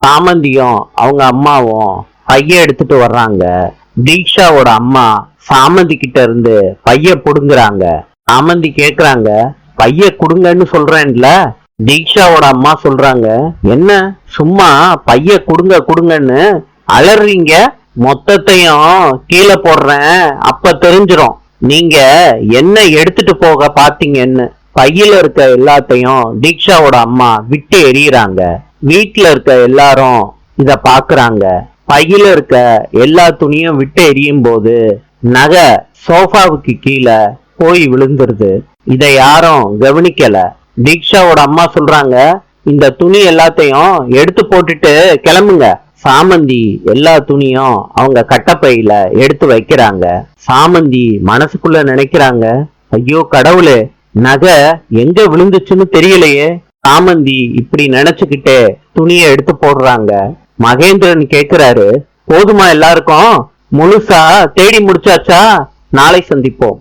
சாமந்தியும் அவங்க அம்மாவும் பைய எடுத்துட்டு வர்றாங்க. தீக்ஷாவோட அம்மா சாமந்தி கிட்ட இருந்து பைய புடுங்குறாங்க. சாமந்தி கேக்குறாங்க, பைய குடுங்கன்னு சொல்றேன்ல. தீக்ஷாவோட அம்மா சொல்றாங்க, என்ன சும்மா பைய குடுங்க குடுங்கன்னு அலறீங்க? மொத்தத்தையும் கீழே போடுறேன், அப்ப தெரிஞ்சிரும் நீங்க என்ன எடுத்துட்டு போக பாத்தீங்கன்னு. பையில இருக்க எல்லாத்தையும் தீக்ஷாவோட அம்மா விட்டு எறியறாங்க. வீட்டுல இருக்க எல்லாரும் இத பாக்குறாங்க. பையில இருக்க எல்லா துணியும் விட்டு எரியும் போது நகை சோஃபாவுக்கு கீழே போய் விழுந்துருது. இத யாரும் கவனிக்கல. தீக்ஷாவோட அம்மா சொல்றாங்க, இந்த துணி எல்லாத்தையும் எடுத்து போட்டுட்டு கிளம்புங்க. சாமந்தி எல்லா துணியும் அவங்க கட்டப்பையில எடுத்து வைக்கிறாங்க. சாமந்தி மனசுக்குள்ள நினைக்கிறாங்க, ஐயோ கடவுளே, நகை எங்க விழுந்துச்சுன்னு தெரியலையே. சாமந்தி இப்படி நினைச்சுக்கிட்டே துணியை எடுத்து போடுறாங்க. மகேந்திரன் கேக்குறாரு, போதுமா எல்லாருக்கும்? முழுசா தேடி முடிச்சாச்சா? நாளை சந்திப்போம்.